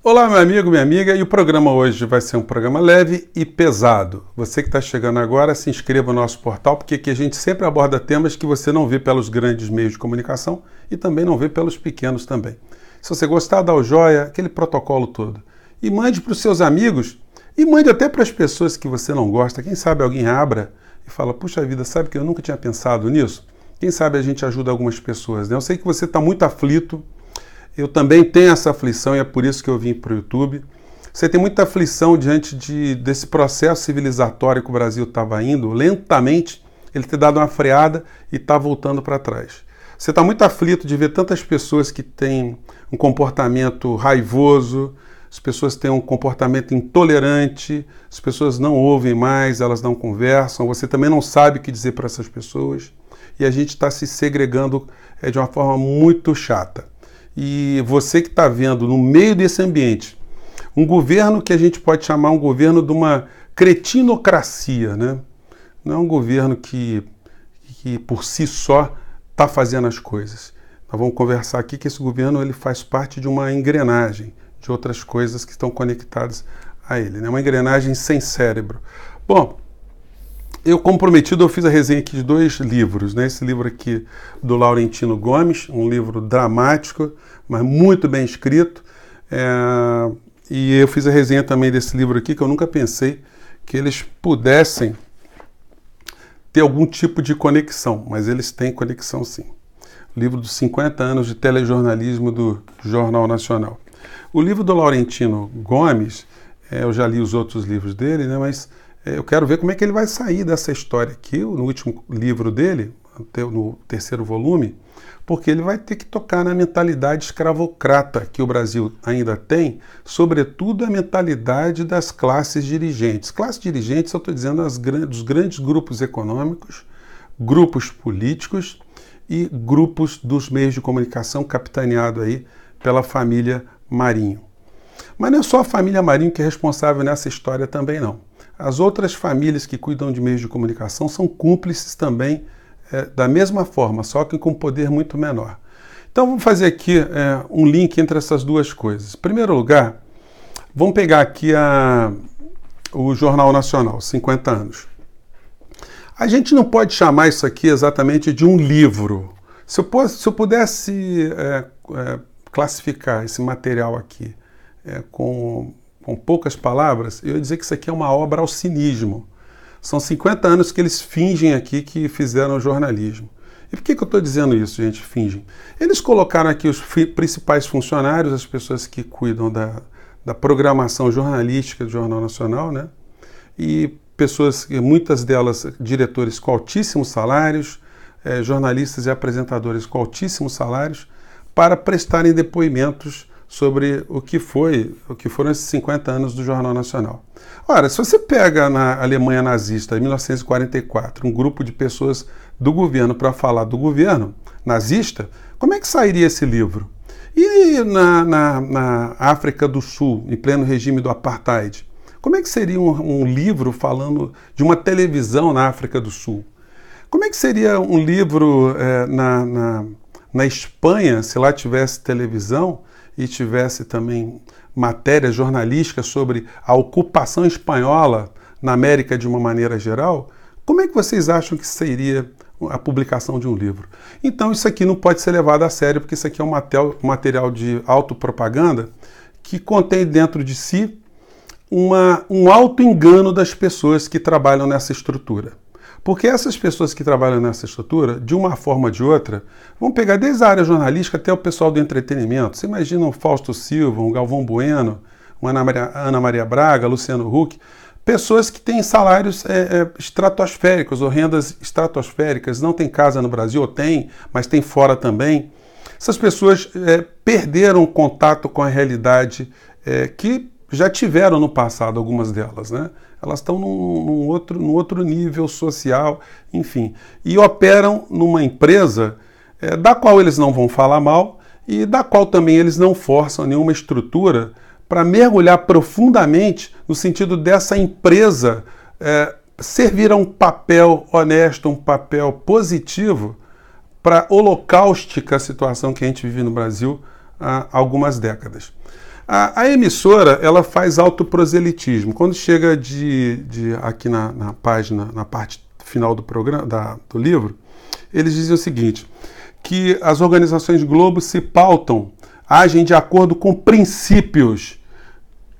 Olá, meu amigo, minha amiga, e o programa hoje vai ser um programa leve e pesado. Você que está chegando agora, se inscreva no nosso portal, porque aqui a gente sempre aborda temas que você não vê pelos grandes meios de comunicação e também não vê pelos pequenos também. Se você gostar, dá o joia, aquele protocolo todo. E mande para os seus amigos e mande até para as pessoas que você não gosta. Quem sabe alguém abra e fala, puxa vida, sabe que eu nunca tinha pensado nisso? Quem sabe a gente ajuda algumas pessoas, né? Eu sei que você está muito aflito. Eu também tenho essa aflição e é por isso que eu vim para o YouTube. Você tem muita aflição diante desse processo civilizatório que o Brasil estava indo, lentamente, ele ter dado uma freada e está voltando para trás. Você está muito aflito de ver tantas pessoas que têm um comportamento raivoso, as pessoas têm um comportamento intolerante, as pessoas não ouvem mais, elas não conversam, você também não sabe o que dizer para essas pessoas e a gente está se segregando de uma forma muito chata. E você que está vendo no meio desse ambiente um governo que a gente pode chamar um governo de uma cretinocracia, né? Não é um governo que por si só está fazendo as coisas. Nós vamos conversar aqui que esse governo ele faz parte de uma engrenagem de outras coisas que estão conectadas a ele, né? Uma engrenagem sem cérebro. Bom, eu, como prometido, eu fiz a resenha aqui de 2 livros, né? Esse livro aqui do Laurentino Gomes, um livro dramático, mas muito bem escrito. E eu fiz a resenha também desse livro aqui, que eu nunca pensei que eles pudessem ter algum tipo de conexão, mas eles têm conexão sim. O livro dos 50 anos de telejornalismo do Jornal Nacional. O livro do Laurentino Gomes, eu já li os outros livros dele, né? Mas eu quero ver como é que ele vai sair dessa história aqui, no último livro dele, no 3º volume, porque ele vai ter que tocar na mentalidade escravocrata que o Brasil ainda tem, sobretudo a mentalidade das classes dirigentes. Classes dirigentes, eu estou dizendo, dos grandes grupos econômicos, grupos políticos e grupos dos meios de comunicação capitaneado aí pela família Marinho. Mas não é só a família Marinho que é responsável nessa história também, não. As outras famílias que cuidam de meios de comunicação são cúmplices também da mesma forma, só que com poder muito menor. Então vamos fazer aqui um link entre essas duas coisas. Em primeiro lugar, vamos pegar aqui o Jornal Nacional, 50 anos. A gente não pode chamar isso aqui exatamente de um livro. Se eu pudesse classificar esse material aqui com poucas palavras, eu ia dizer que isso aqui é uma obra ao cinismo. São 50 anos que eles fingem aqui que fizeram jornalismo. E por que eu estou dizendo isso, gente, fingem? Eles colocaram aqui os principais funcionários, as pessoas que cuidam da programação jornalística do Jornal Nacional, né? E pessoas, muitas delas diretores com altíssimos salários, jornalistas e apresentadores com altíssimos salários, para prestarem depoimentos sobre o que foram esses 50 anos do Jornal Nacional. Ora, se você pega na Alemanha nazista, em 1944, um grupo de pessoas do governo para falar do governo nazista, como é que sairia esse livro? E na África do Sul, em pleno regime do Apartheid, como é que seria um livro falando de uma televisão na África do Sul? Como é que seria um livro na Espanha, se lá tivesse televisão, e tivesse também matérias jornalísticas sobre a ocupação espanhola na América de uma maneira geral? Como é que vocês acham que seria a publicação de um livro? Então isso aqui não pode ser levado a sério, porque isso aqui é um material de autopropaganda que contém dentro de si um auto-engano das pessoas que trabalham nessa estrutura. Porque essas pessoas que trabalham nessa estrutura, de uma forma ou de outra, vão pegar desde a área jornalística até o pessoal do entretenimento. Você imagina um Fausto Silva, um Galvão Bueno, uma Ana Maria Braga, Luciano Huck, pessoas que têm salários estratosféricos ou rendas estratosféricas, não tem casa no Brasil, ou tem, mas tem fora também. Essas pessoas perderam contato com a realidade que já tiveram no passado, algumas delas, né? Elas estão num outro nível social, enfim. E operam numa empresa da qual eles não vão falar mal e da qual também eles não forçam nenhuma estrutura para mergulhar profundamente no sentido dessa empresa servir a um papel honesto, um papel positivo para holocáustica a situação que a gente vive no Brasil há algumas décadas. A emissora, ela faz autoproselitismo. Quando chega aqui na página, na parte final do programa, do livro, eles dizem o seguinte, que as organizações Globo se pautam, agem de acordo com princípios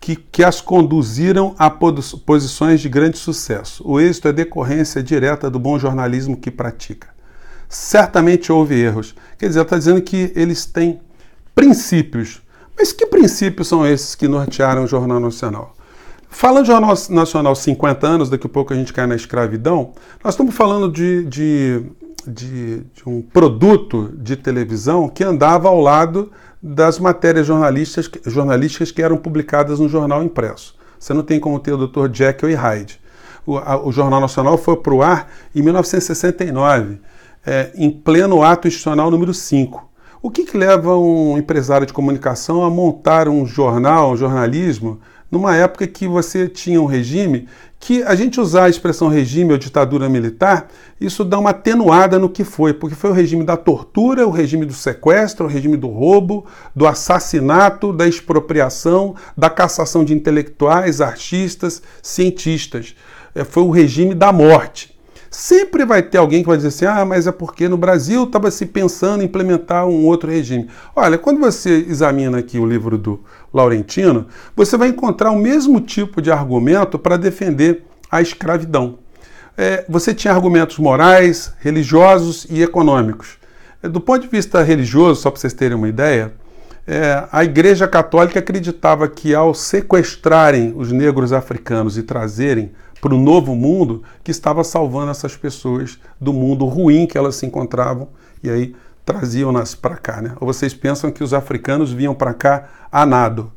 que as conduziram a posições de grande sucesso. O êxito é decorrência direta do bom jornalismo que pratica. Certamente houve erros. Quer dizer, está dizendo que eles têm princípios. Mas que princípios são esses que nortearam o Jornal Nacional? Falando de Jornal Nacional 50 anos, daqui a pouco a gente cai na escravidão, nós estamos falando de um produto de televisão que andava ao lado das matérias jornalísticas que eram publicadas no jornal impresso. Você não tem como ter o Dr. Jekyll e Hyde. O Jornal Nacional foi para o ar em 1969, em pleno ato institucional número 5. O que leva um empresário de comunicação a montar um jornalismo, numa época que você tinha um regime que a gente usar a expressão regime ou ditadura militar, isso dá uma atenuada no que foi, porque foi o regime da tortura, o regime do sequestro, o regime do roubo, do assassinato, da expropriação, da cassação de intelectuais, artistas, cientistas. Foi o regime da morte. Sempre vai ter alguém que vai dizer assim, mas é porque no Brasil estava se pensando em implementar um outro regime. Olha, quando você examina aqui o livro do Laurentino, você vai encontrar o mesmo tipo de argumento para defender a escravidão. Você tinha argumentos morais, religiosos e econômicos. Do ponto de vista religioso, só para vocês terem uma ideia, a Igreja Católica acreditava que ao sequestrarem os negros africanos e trazerem para o novo mundo, que estava salvando essas pessoas do mundo ruim que elas se encontravam e aí traziam-nas para cá, né? Ou vocês pensam que os africanos vinham para cá a nado,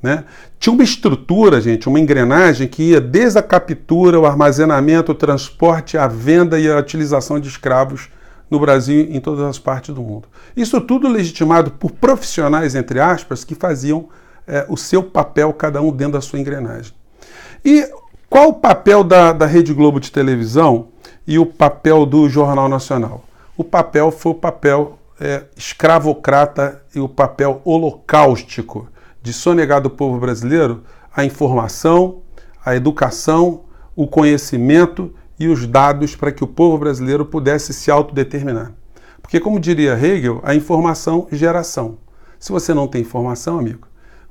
né? Tinha uma estrutura, gente, uma engrenagem que ia desde a captura, o armazenamento, o transporte, a venda e a utilização de escravos no Brasil e em todas as partes do mundo. Isso tudo legitimado por profissionais, entre aspas, que faziam o seu papel, cada um dentro da sua engrenagem. E qual o papel da Rede Globo de televisão e o papel do Jornal Nacional? O papel foi o papel escravocrata e o papel holocáustico de sonegar do povo brasileiro a informação, a educação, o conhecimento e os dados para que o povo brasileiro pudesse se autodeterminar. Porque, como diria Hegel, a informação gera ação. Se você não tem informação, amigo,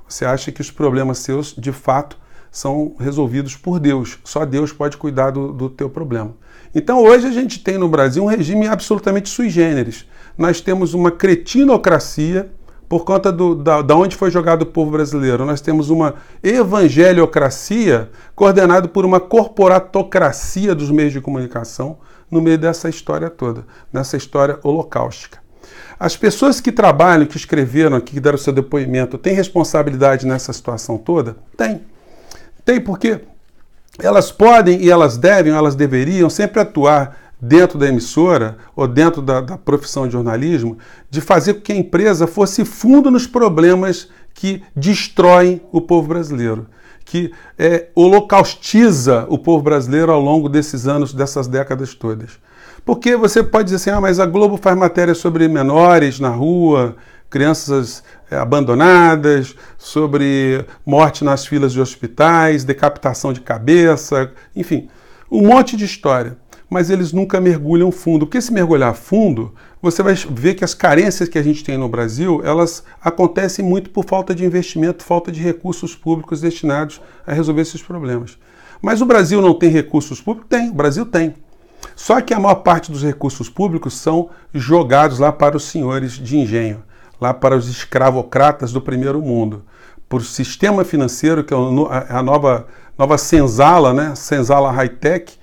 você acha que os problemas seus, de fato, são resolvidos por Deus. Só Deus pode cuidar do teu problema. Então hoje a gente tem no Brasil um regime absolutamente sui generis. Nós temos uma cretinocracia por conta da onde foi jogado o povo brasileiro. Nós temos uma evangeliocracia coordenada por uma corporatocracia dos meios de comunicação no meio dessa história toda, nessa história holocáustica. As pessoas que trabalham, que escreveram aqui, que deram seu depoimento, têm responsabilidade nessa situação toda? Tem. Tem, porque elas podem e elas devem, elas deveriam sempre atuar dentro da emissora ou dentro da profissão de jornalismo, de fazer com que a empresa fosse fundo nos problemas que destroem o povo brasileiro, que holocaustiza o povo brasileiro ao longo desses anos, dessas décadas todas. Porque você pode dizer assim, mas a Globo faz matéria sobre menores na rua, crianças abandonadas, sobre morte nas filas de hospitais, decapitação de cabeça, enfim, um monte de história. Mas eles nunca mergulham fundo. Porque se mergulhar fundo, você vai ver que as carências que a gente tem no Brasil, elas acontecem muito por falta de investimento, falta de recursos públicos destinados a resolver esses problemas. Mas o Brasil não tem recursos públicos? Tem, o Brasil tem. Só que a maior parte dos recursos públicos são jogados lá para os senhores de engenho, lá para os escravocratas do primeiro mundo, por sistema financeiro, que é a nova senzala, né? Senzala high-tech,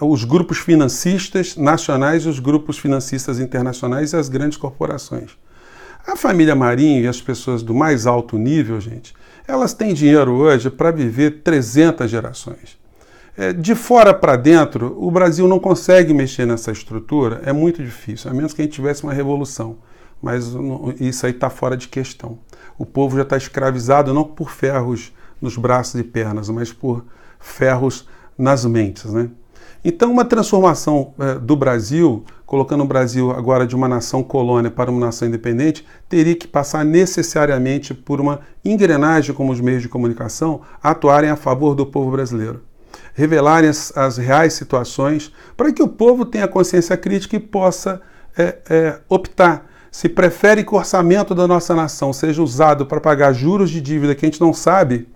os grupos financistas nacionais e os grupos financistas internacionais e as grandes corporações. A família Marinho e as pessoas do mais alto nível, gente, elas têm dinheiro hoje para viver 300 gerações. De fora para dentro, o Brasil não consegue mexer nessa estrutura, é muito difícil, a menos que a gente tivesse uma revolução. Mas isso aí está fora de questão. O povo já está escravizado não por ferros nos braços e pernas, mas por ferros nas mentes, né? Então, uma transformação do Brasil colocando o Brasil agora de uma nação colônia para uma nação independente, teria que passar necessariamente por uma engrenagem como os meios de comunicação atuarem a favor do povo brasileiro. Revelarem as reais situações para que o povo tenha consciência crítica e possa optar se prefere que o orçamento da nossa nação seja usado para pagar juros de dívida que a gente não sabe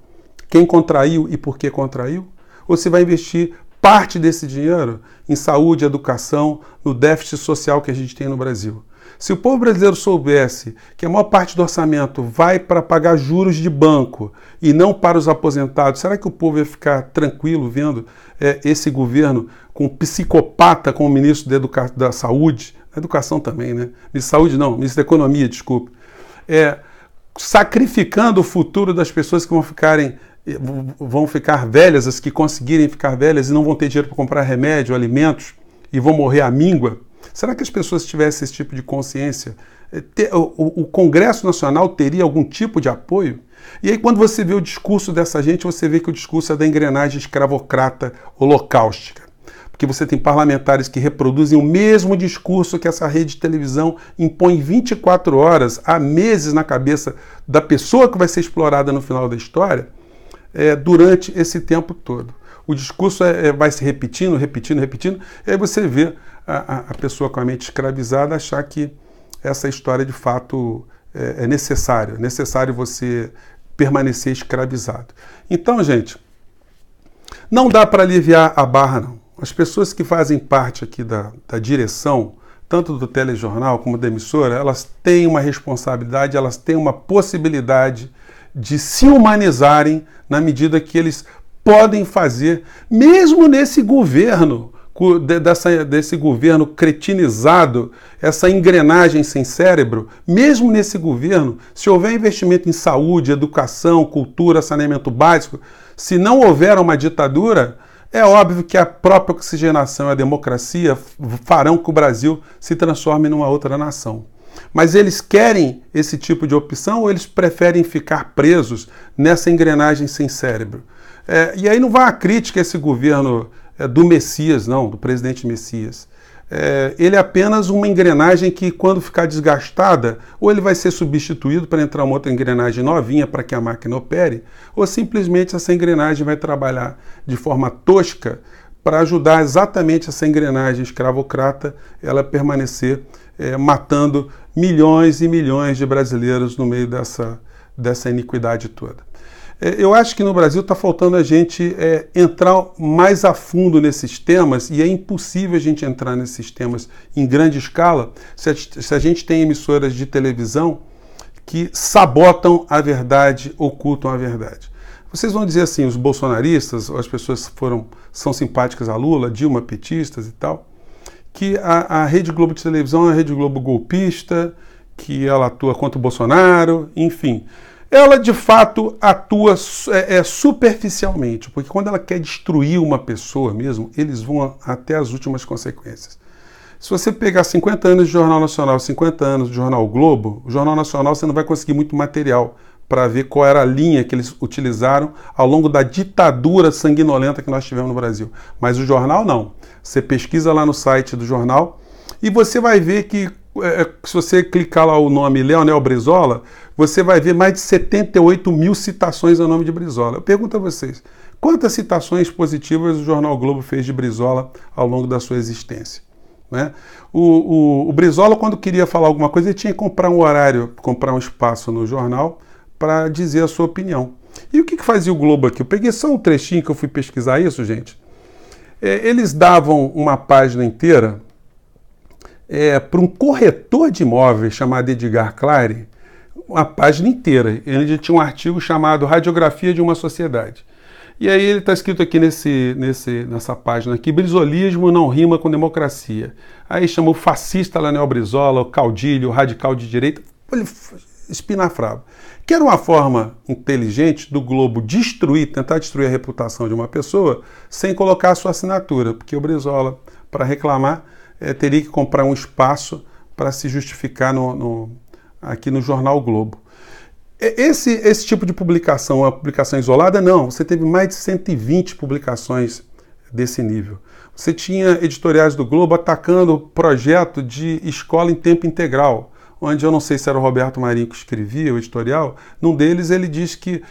quem contraiu e por que contraiu, ou se vai investir parte desse dinheiro em saúde, educação, no déficit social que a gente tem no Brasil. Se o povo brasileiro soubesse que a maior parte do orçamento vai para pagar juros de banco e não para os aposentados, será que o povo ia ficar tranquilo vendo esse governo com um psicopata como ministro da Saúde, da Educação também, né? Ministro da Saúde não, ministro da Economia, desculpe. Sacrificando o futuro das pessoas que vão ficar velhas, as que conseguirem ficar velhas e não vão ter dinheiro para comprar remédio, alimentos e vão morrer à míngua. Será que as pessoas tivessem esse tipo de consciência? O Congresso Nacional teria algum tipo de apoio? E aí, quando você vê o discurso dessa gente, você vê que o discurso é da engrenagem escravocrata holocaustica. Porque você tem parlamentares que reproduzem o mesmo discurso que essa rede de televisão impõe 24 horas, há meses na cabeça da pessoa que vai ser explorada no final da história, durante esse tempo todo. O discurso vai se repetindo, e aí você vê a pessoa com a mente escravizada achar que essa história de fato é necessário você permanecer escravizado. Então, gente, não dá para aliviar a barra, não. As pessoas que fazem parte aqui da direção, tanto do telejornal como da emissora, elas têm uma responsabilidade, elas têm uma possibilidade de se humanizarem na medida que eles podem fazer, mesmo nesse governo, desse governo cretinizado, essa engrenagem sem cérebro, mesmo nesse governo, se houver investimento em saúde, educação, cultura, saneamento básico, se não houver uma ditadura, é óbvio que a própria oxigenação e a democracia farão que o Brasil se transforme numa outra nação. Mas eles querem esse tipo de opção ou eles preferem ficar presos nessa engrenagem sem cérebro? E aí não vai a crítica a esse governo do Messias, não, do presidente Messias. Ele é apenas uma engrenagem que, quando ficar desgastada, ou ele vai ser substituído para entrar uma outra engrenagem novinha para que a máquina opere, ou simplesmente essa engrenagem vai trabalhar de forma tosca para ajudar exatamente essa engrenagem escravocrata ela permanecer matando milhões e milhões de brasileiros no meio dessa iniquidade toda. Eu acho que no Brasil está faltando a gente entrar mais a fundo nesses temas, e é impossível a gente entrar nesses temas em grande escala se a gente tem emissoras de televisão que sabotam a verdade, ocultam a verdade. Vocês vão dizer assim, os bolsonaristas, ou as pessoas que são simpáticas a Lula, Dilma, petistas e tal, que a Rede Globo de televisão é a Rede Globo golpista, que ela atua contra o Bolsonaro, enfim. Ela, de fato, atua superficialmente, porque quando ela quer destruir uma pessoa mesmo, eles vão até as últimas consequências. Se você pegar 50 anos de Jornal Nacional, 50 anos de Jornal Globo, o Jornal Nacional você não vai conseguir muito material para ver qual era a linha que eles utilizaram ao longo da ditadura sanguinolenta que nós tivemos no Brasil. Mas o jornal não. Você pesquisa lá no site do jornal e você vai ver que, se você clicar lá o nome Leonel Brizola, você vai ver mais de 78 mil citações ao nome de Brizola. Eu pergunto a vocês, quantas citações positivas o Jornal Globo fez de Brizola ao longo da sua existência? Né? O Brizola, quando queria falar alguma coisa, ele tinha que comprar um horário, comprar um espaço no jornal para dizer a sua opinião. E o que fazia o Globo aqui? Eu peguei só um trechinho que eu fui pesquisar isso, gente. Eles davam uma página inteira para um corretor de imóveis chamado Edgar Clary, uma página inteira. Ele tinha um artigo chamado Radiografia de uma Sociedade. E aí ele está escrito aqui nessa página aqui, brizolismo não rima com democracia. Aí chamou fascista Leonel Brizola, o caudilho, o radical de direita, ele espinafrava. Que era uma forma inteligente do Globo tentar destruir a reputação de uma pessoa sem colocar a sua assinatura, porque o Brizola, para reclamar, teria que comprar um espaço para se justificar aqui no Jornal Globo. Esse tipo de publicação, uma publicação isolada, não. Você teve mais de 120 publicações desse nível. Você tinha editoriais do Globo atacando o projeto de escola em tempo integral, onde eu não sei se era o Roberto Marinho que escrevia o editorial. Num deles ele diz que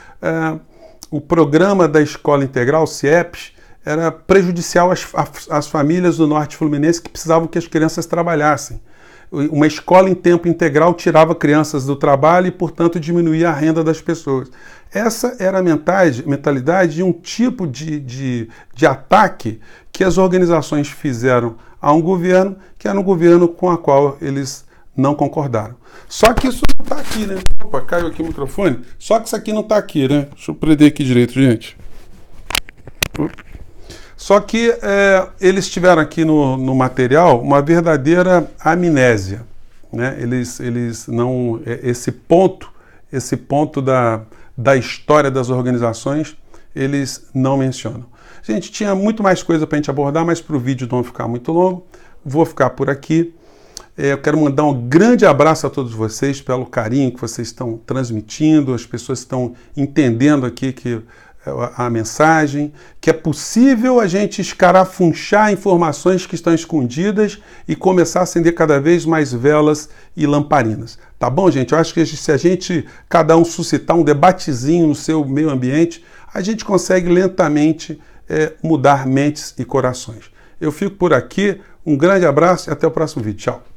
o programa da escola integral, CIEPS, era prejudicial às famílias do Norte Fluminense que precisavam que as crianças trabalhassem. Uma escola em tempo integral tirava crianças do trabalho e, portanto, diminuía a renda das pessoas. Essa era a mentalidade de um tipo de ataque que as organizações fizeram a um governo, que era um governo com o qual eles não concordaram. Só que isso não está aqui, né? Opa, caiu aqui o microfone. Só que isso aqui não está aqui, né? Deixa eu prender aqui direito, gente. Só que eles tiveram aqui no material uma verdadeira amnésia, né? Eles não... Esse ponto da história das organizações, eles não mencionam. Gente, tinha muito mais coisa para a gente abordar, mas para o vídeo não ficar muito longo, vou ficar por aqui. Eu quero mandar um grande abraço a todos vocês pelo carinho que vocês estão transmitindo, as pessoas estão entendendo aqui que a mensagem, que é possível a gente escarafunchar informações que estão escondidas e começar a acender cada vez mais velas e lamparinas. Tá bom, gente? Eu acho que se a gente, cada um suscitar um debatezinho no seu meio ambiente, a gente consegue lentamente mudar mentes e corações. Eu fico por aqui, um grande abraço e até o próximo vídeo. Tchau!